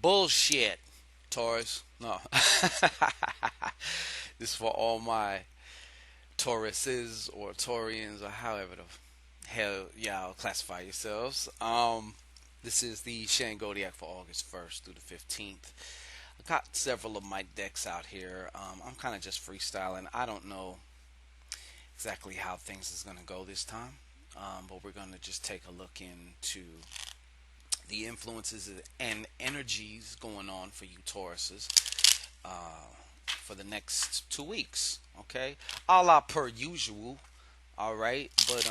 Bullshit, Taurus. No. This is for all my Tauruses or Taurians or however the hell y'all classify yourselves. This is the Shangodiac for August 1st through the 15th. I got several of my decks out here. I'm kind of just freestyling. I don't know exactly how things is going to go this time, but we're going to just take a look into the influences and energies going on for you Tauruses for the next 2 weeks. Okay, a la per usual. All right, but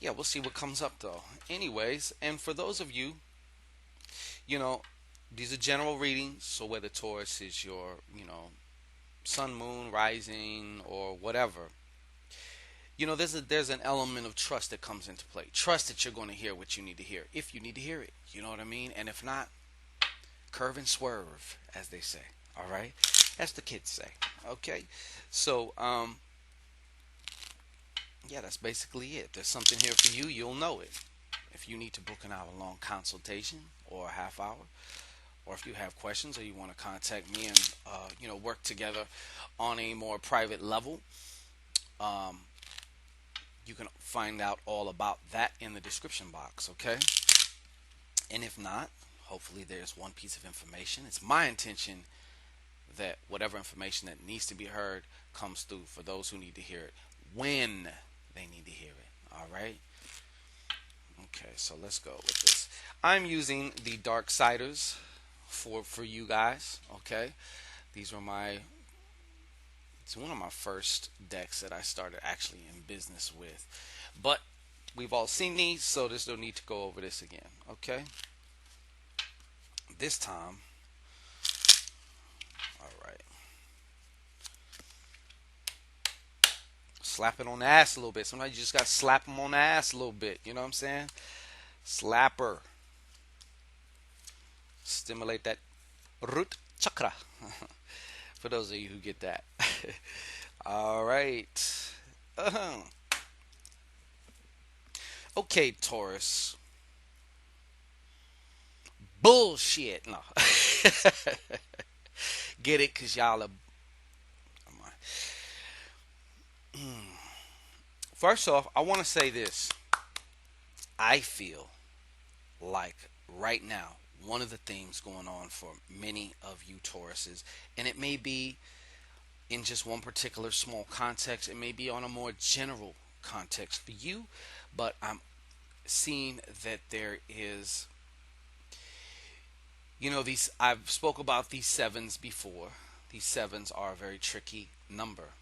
yeah, we'll see what comes up though. Anyways, and for those of you, you know, these are general readings. So whether Taurus is your, sun, moon, rising, or whatever, there's an element of trust that comes into play. Trust that you're going to hear what you need to hear if you need to hear it. You know what I mean? And if not, curve and swerve, as they say. All right, that's the kids say. Okay, so yeah, that's basically it. There's something here for you. You'll know it. If you need to book an hour-long consultation or a half hour, or if you have questions or you want to contact me and work together on a more private level, um, you can find out all about that in the description box. Okay, and if not, hopefully there's one piece of information. It's my intention that whatever information that needs to be heard comes through for those who need to hear it when they need to hear it. All right. Okay, so let's go with this. I'm using the Dark Siders for you guys. Okay, these were it's one of my first decks that I started actually in business with, but we've all seen these, so there's no need to go over this again. Okay, this time, all right, slap it on the ass a little bit. Sometimes you just gotta slap them on the ass a little bit. You know what I'm saying? Slapper. Stimulate that root chakra. For those of you who get that. All right. Okay, Taurus. Bullshit. No. Get it? Because y'all are. First off, I want to say this. I feel like right now, one of the themes going on for many of you Tauruses, and it may be in just one particular small context, it may be on a more general context for you, but I'm seeing that there is, these, I've spoke about these sevens before. These sevens are a very tricky number.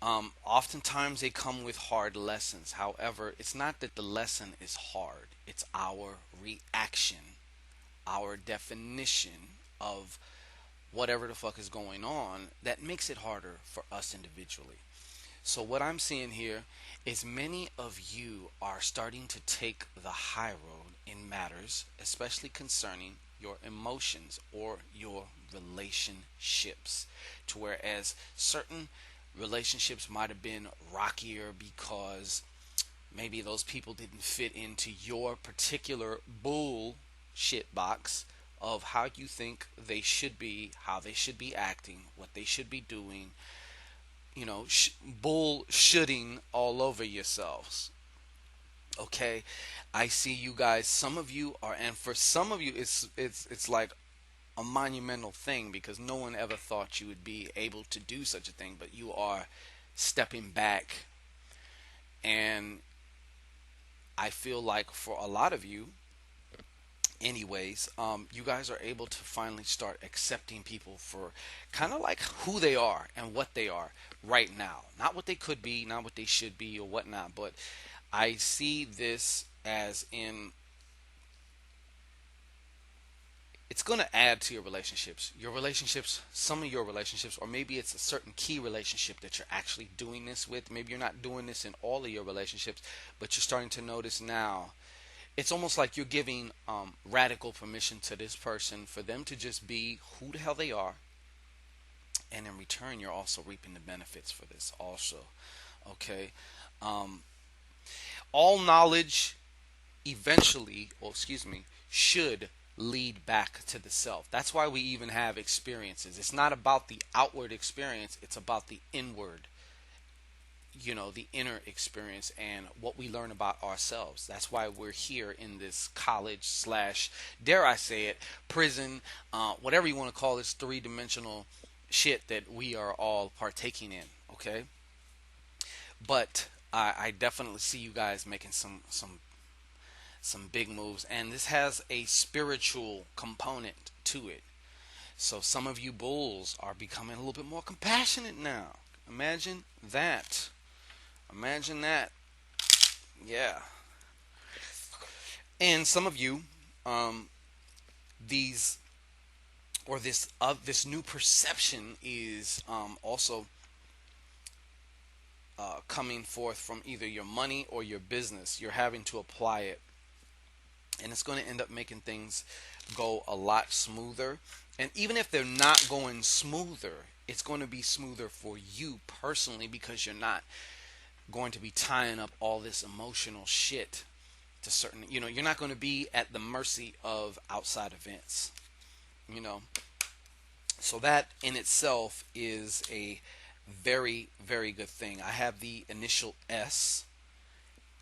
Oftentimes they come with hard lessons. However, it's not that the lesson is hard, it's our reaction, our definition of whatever the fuck is going on that makes it harder for us individually. So, what I'm seeing here is many of you are starting to take the high road in matters, especially concerning your emotions or your relationships, to whereas certain relationships might have been rockier because maybe those people didn't fit into your particular bullshit box of how you think they should be, how they should be acting, what they should be doing, bullshitting all over yourselves. Okay, I see you guys. Some of you are, and for some of you, it's like a monumental thing because no one ever thought you would be able to do such a thing, but you are stepping back. And I feel like for a lot of you, anyways, you guys are able to finally start accepting people for kind of like who they are and what they are right now. Not what they could be, not what they should be or whatnot, but I see this as in it's going to add to your relationships. Your relationships, some of your relationships, or maybe it's a certain key relationship that you're actually doing this with. Maybe you're not doing this in all of your relationships, but you're starting to notice now. It's almost like you're giving radical permission to this person for them to just be who the hell they are. And in return, you're also reaping the benefits for this also. Okay. All knowledge eventually, or excuse me, should lead back to the self. That's why we even have experiences. It's not about the outward experience, it's about the inward, the inner experience and what we learn about ourselves. That's why we're here in this college slash, dare I say it, prison, whatever you want to call this three-dimensional shit that we are all partaking in. Okay, but I definitely see you guys making some big moves, and this has a spiritual component to it. So some of you bulls are becoming a little bit more compassionate now. Imagine that. Imagine that. Yeah. And some of you, these or this new perception is also coming forth from either your money or your business. You're having to apply it, and it's going to end up making things go a lot smoother. And even if they're not going smoother, it's going to be smoother for you personally, because you're not going to be tying up all this emotional shit to certain, you're not going to be at the mercy of outside events, you know. So that in itself is a very, very good thing. I have the initial S,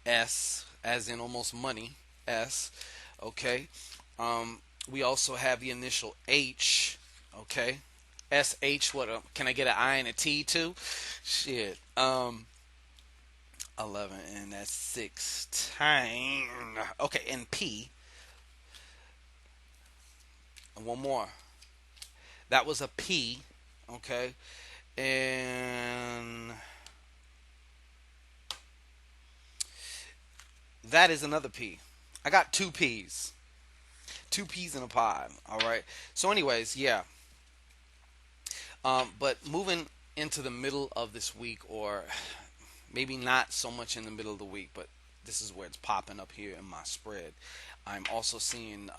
as in almost money, S, okay. We also have the initial H, okay. SH, what, can I get an I and a T too? Shit. 11, and that's 16. Okay, and P. And one more. That was a P, okay. And that is another P. I got two P's. Two peas in a pod. All right. So, anyways, yeah. But moving into the middle of this week, or maybe not so much in the middle of the week, but this is where it's popping up here in my spread. I'm also seeing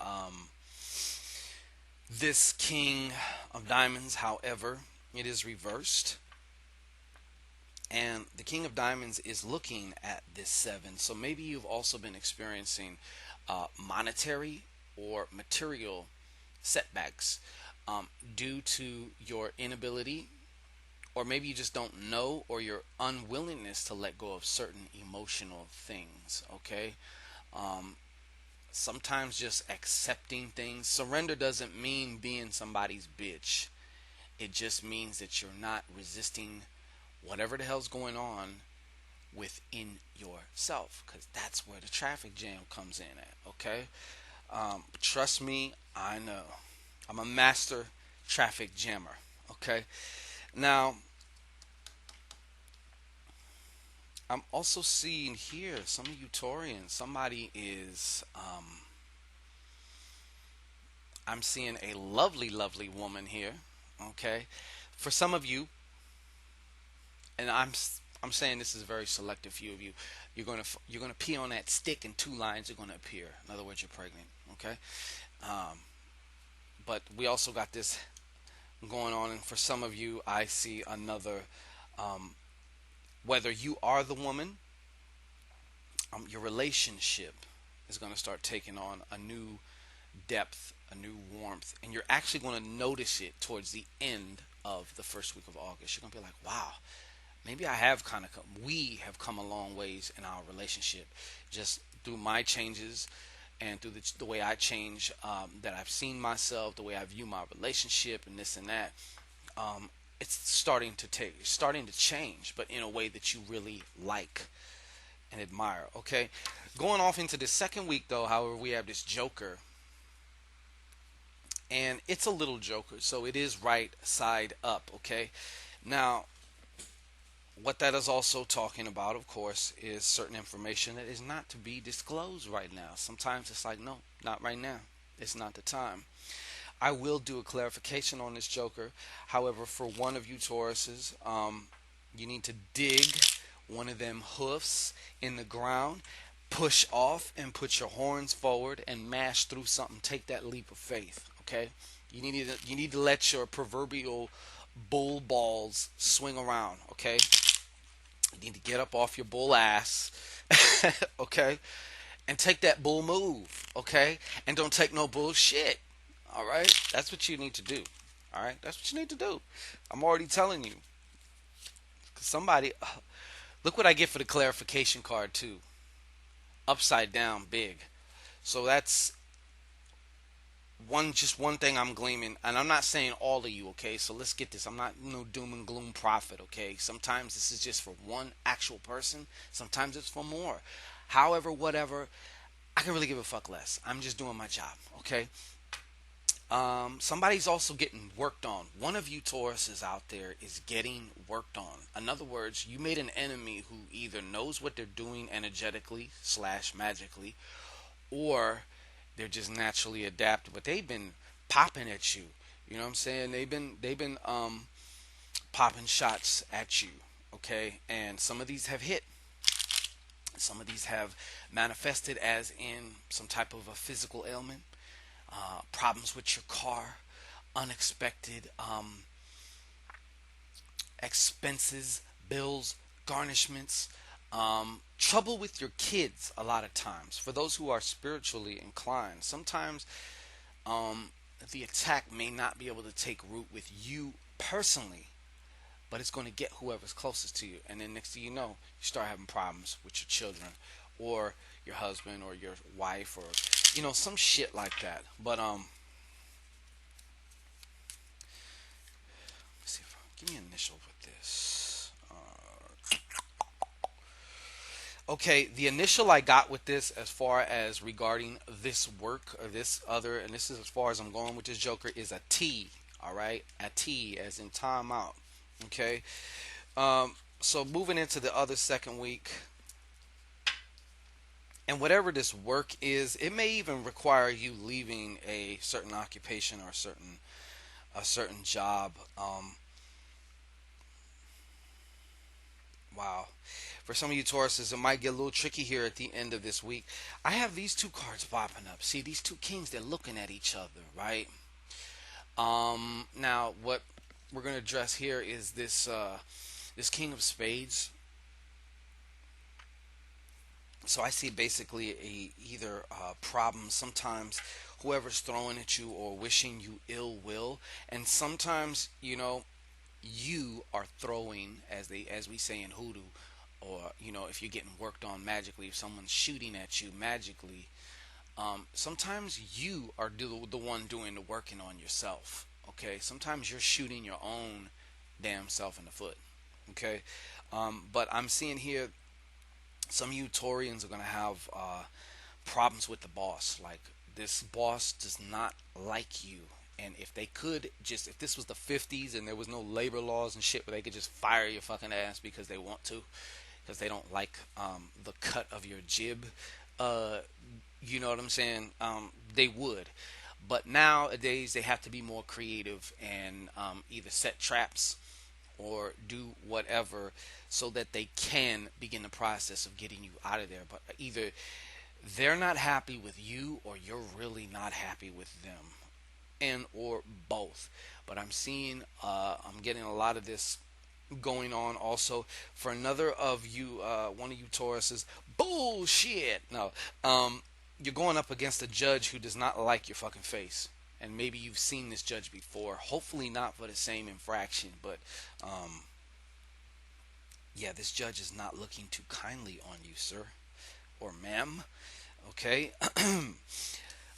this King of Diamonds. However, it is reversed. And the King of Diamonds is looking at this 7. So maybe you've also been experiencing monetary or material setbacks due to your inability, or maybe you just don't know, or your unwillingness to let go of certain emotional things. Okay, sometimes just accepting things. Surrender doesn't mean being somebody's bitch. It just means that you're not resisting whatever the hell's going on within yourself, because that's where the traffic jam comes in at. Okay, trust me, I know. I'm a master traffic jammer. Okay, now I'm also seeing here some of you Taurians. Somebody is I'm seeing a lovely, lovely woman here. Okay, for some of you, and I'm saying this is a very selective few of you. You're gonna pee on that stick, and 2 lines are gonna appear. In other words, you're pregnant. Okay, but we also got this going on, and for some of you, I see another. Whether you are the woman, your relationship is going to start taking on a new depth, a new warmth, and you're actually going to notice it towards the end of the first week of August. You're going to be like, wow, maybe we have come a long ways in our relationship, just through my changes and through the way I change, that I've seen myself, the way I view my relationship, and this and that. It's starting to change, but in a way that you really like and admire. Okay, going off into the second week though, however, we have this Joker, and it's a little Joker, so it is right side up. Okay, now what that is also talking about, of course, is certain information that is not to be disclosed right now. Sometimes it's like, no, not right now, it's not the time. I will do a clarification on this Joker. However, for one of you Tauruses, you need to dig one of them hoofs in the ground, push off, and put your horns forward and mash through something. Take that leap of faith. Okay, you need to let your proverbial bull balls swing around. Okay, you need to get up off your bull ass. Okay, and take that bull move, okay? And don't take no bullshit. All right? That's what you need to do. All right? That's what you need to do. I'm already telling you. 'Cause somebody look what I get for the clarification card too. Upside down big. So that's one thing I'm gleaming, and I'm not saying all of you, okay? So let's get this. I'm not no doom and gloom prophet, okay? Sometimes this is just for one actual person. Sometimes it's for more. However, whatever, I can really give a fuck less. I'm just doing my job, okay? Somebody's also getting worked on. One of you Tauruses out there is getting worked on. In other words, you made an enemy who either knows what they're doing energetically slash magically, or they're just naturally adapted. But they've been popping at you. You know what I'm saying? They've been popping shots at you. Okay, and some of these have hit. Some of these have manifested as in some type of a physical ailment, problems with your car, unexpected expenses, bills, garnishments, trouble with your kids. A lot of times, for those who are spiritually inclined, sometimes um, the attack may not be able to take root with you personally, but it's going to get whoever's closest to you. And then next thing you know, you start having problems with your children, or your husband, or your wife, or some shit like that. But let's see if give me an initial with this. Okay, the initial I got with this, as far as regarding this work or this other, and this is as far as I'm going with this Joker, is a T. All right, a T as in time out. Okay, so moving into the other second week, and whatever this work is, it may even require you leaving a certain occupation or a certain job. Wow. For some of you Tauruses, it might get a little tricky here at the end of this week. I have these two cards popping up. See, these two kings, they're looking at each other, right? Now, what we're going to address here is this King of Spades. So I see basically either problem. Sometimes whoever's throwing at you or wishing you ill will, and sometimes you are throwing, as we say in hoodoo, or if you're getting worked on magically, if someone's shooting at you magically, sometimes you are the one doing the working on yourself. Okay, sometimes you're shooting your own damn self in the foot. Okay, but I'm seeing here some of you Taurians are gonna have problems with the boss. Like, this boss does not like you. And if they could just, if this was the 50s and there was no labor laws and shit where they could just fire your fucking ass because they want to, because they don't like the cut of your jib, uh, you know what I'm saying? They would. But nowadays they have to be more creative and either set traps or do whatever so that they can begin the process of getting you out of there. But either they're not happy with you or you're really not happy with them, and or both. But I'm getting a lot of this going on also for another of you, one of you Tauruses. Bullshit. No, you're going up against a judge who does not like your fucking face, and maybe you've seen this judge before. Hopefully not for the same infraction, but yeah, this judge is not looking too kindly on you, sir or ma'am. Okay.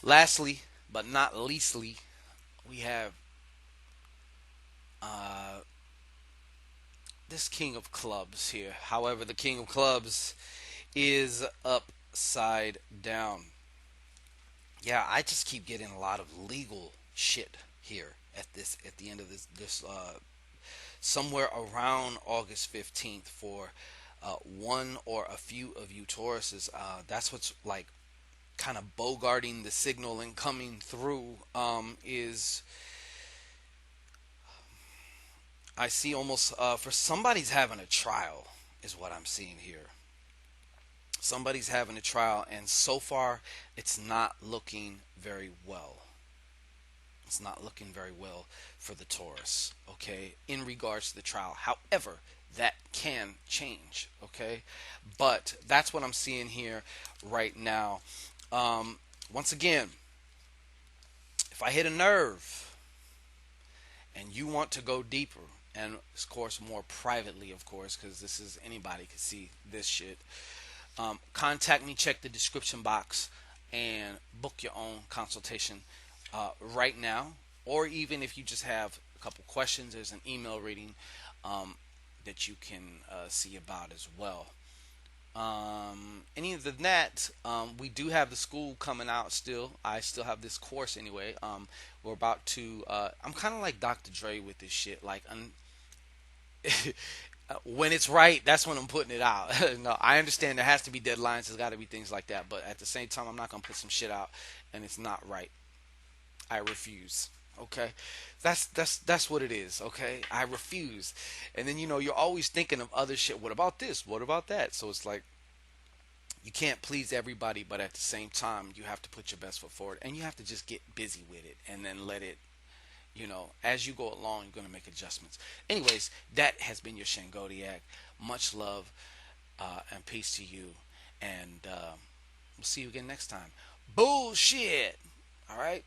Lastly, but not leastly, we have uh, this King of Clubs here. However, the King of Clubs is upside down. Yeah, I just keep getting a lot of legal shit here at the end of this somewhere around August 15th for one or a few of you Tauruses. That's what's like kind of bogarting the signal and coming through, is I see almost for somebody's having a trial is what I'm seeing here. Somebody's having a trial, and so far it's not looking very well. It's not looking very well for the Taurus, okay, in regards to the trial. However, that can change. Okay, but that's what I'm seeing here right now. Once again, if I hit a nerve and you want to go deeper, and of course more privately, of course, because this is anybody can see this shit. Contact me, check the description box, and book your own consultation right now. Or even if you just have a couple questions, there's an email reading that you can see about as well. Any of that, we do have the school coming out still. I still have this course anyway. We're about to. I'm kind of like Dr. Dre with this shit. Like, when it's right, that's when I'm putting it out. No, I understand there has to be deadlines. There's got to be things like that. But at the same time, I'm not gonna put some shit out and it's not right. I refuse. Okay, that's what it is. Okay, I refuse. And then you're always thinking of other shit. What about this? What about that? So it's like you can't please everybody, but at the same time, you have to put your best foot forward, and you have to just get busy with it, and then let it. As you go along, you're gonna make adjustments. Anyways, that has been your Shangodiac. Much love and peace to you, and we'll see you again next time. Bullshit. All right.